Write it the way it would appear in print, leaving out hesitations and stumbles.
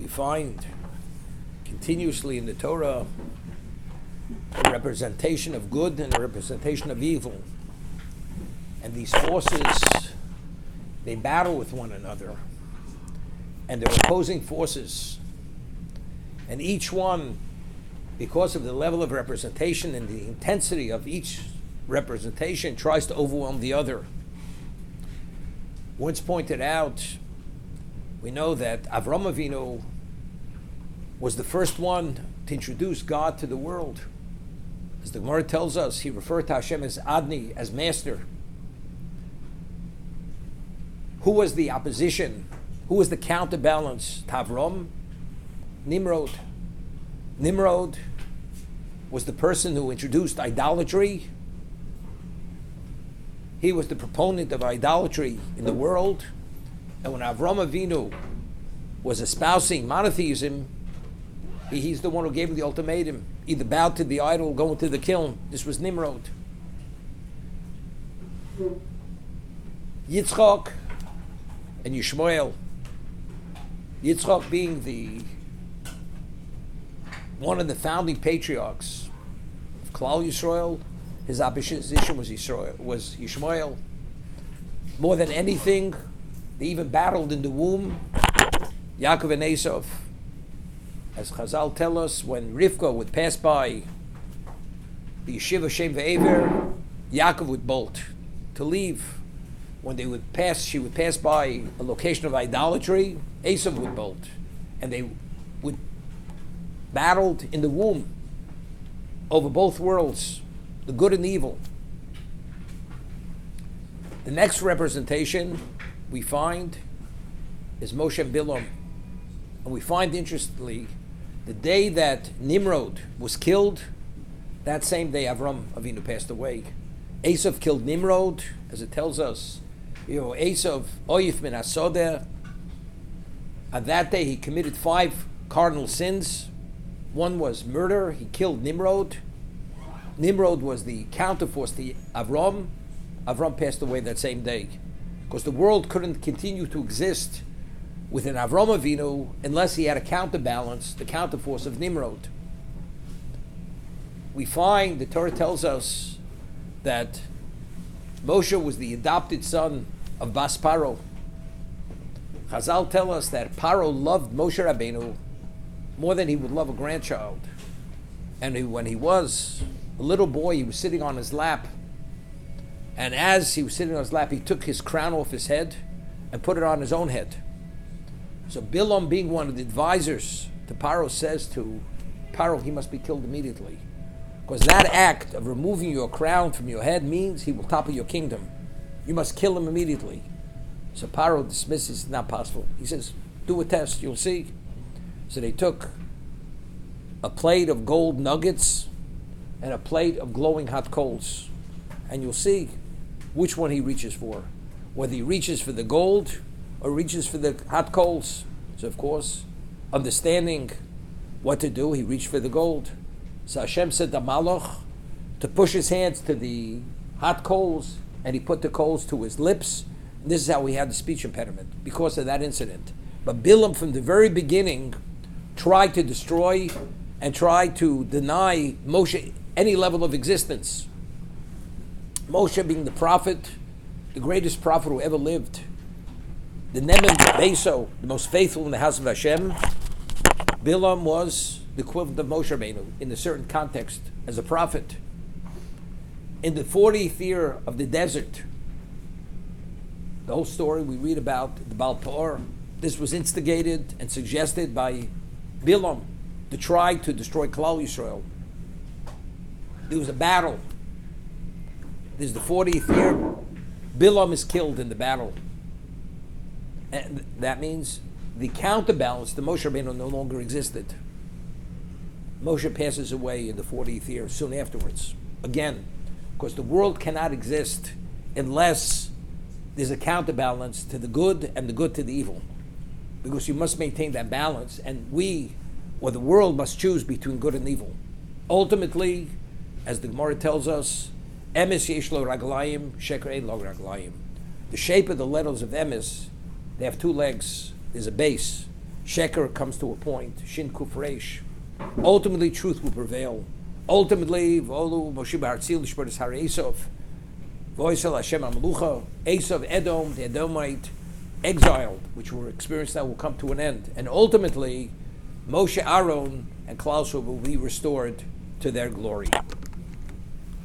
You find continuously in the Torah a representation of good and a representation of evil. And these forces, they battle with one another. And they're opposing forces. And each one, because of the level of representation and the intensity of each representation, tries to overwhelm the other. Once pointed out, we know that Avram Avinu was the first one to introduce God to the world. As the Gemara tells us, he referred to Hashem as Adni, as master. Who was the opposition? Who was the counterbalance to Avram? Nimrod. Nimrod was the person who introduced idolatry. He was the proponent of idolatry in the world. And when Avram Avinu was espousing monotheism, he's the one who gave him the ultimatum. Either bow to the idol or go into the kiln. This was Nimrod. Yitzchak and Yishmael. Yitzchak being one of the founding patriarchs of Klal Yisrael, his opposition was Yishmael. More than anything, they even battled in the womb, Yaakov and Esav. As Chazal tell us, when Rivka would pass by the yeshiva Shem Ve'ever, Yaakov would bolt to leave. When they would pass, she would pass by a location of idolatry, Esav would bolt. And they would battled in the womb over both worlds, the good and the evil. The next representation we find is Moshe and Bilam. And we find, interestingly, the day that Nimrod was killed, that same day Avram Avinu passed away. Esav killed Nimrod, as it tells us. Esav, Oyif min Asodeh. On that day he committed 5 cardinal sins. One was murder. He killed Nimrod. Nimrod was the counterforce to Avram. Avram passed away that same day. Because the world couldn't continue to exist with an Avram Avinu unless he had a counterbalance, the counterforce of Nimrod. We find, the Torah tells us, that Moshe was the adopted son of Bas Paro. Chazal tell us that Paro loved Moshe Rabbeinu more than he would love a grandchild. And when he was a little boy, he was sitting on his lap. And as he was sitting on his lap, he took his crown off his head and put it on his own head. So Bilam, being one of the advisors to Paro, says to Paro, he must be killed immediately. Because that act of removing your crown from your head means he will topple your kingdom. You must kill him immediately. So Paro dismisses, it's not possible. He says, do a test, you'll see. So they took a plate of gold nuggets and a plate of glowing hot coals. And you'll see which one he reaches for. Whether he reaches for the gold or reaches for the hot coals. So of course, understanding what to do, he reached for the gold. So Hashem said to Malach to push his hands to the hot coals, and he put the coals to his lips. And this is how he had the speech impediment, because of that incident. But Bilam, from the very beginning, tried to destroy and tried to deny Moshe any level of existence. Moshe being the prophet, the greatest prophet who ever lived, the Nemen Beso, the most faithful in the house of Hashem. Bilam was the equivalent of Moshe Rabbeinu in a certain context as a prophet. In the 40th year of the desert, the whole story we read about the Baal Peor, this was instigated and suggested by Bilam to try to destroy Klal Yisrael. There was a battle. This is the 40th year. Bilam is killed in the battle. And that means the counterbalance to Moshe Rabbeinu no longer existed. Moshe passes away in the 40th year, soon afterwards. Again, because the world cannot exist unless there's a counterbalance to the good and the good to the evil. Because you must maintain that balance, and we, or the world, must choose between good and evil. Ultimately, as the Gemara tells us, Emes yesh lo raglayim, sheker ein lo raglayim. The shape of the letters of Emes, they have 2 legs. There's a base. Sheker comes to a point. Shin Kuf Reish. Ultimately, truth will prevail. Ultimately, Volu Moshe B'Hartzil Shperus Har Esav, Voisel Hashem Amelucha, Esav Edom, the Edomite exile, which we're experiencing now, will come to an end, and ultimately, Moshe, Aaron, and Klal Yisrael will be restored to their glory.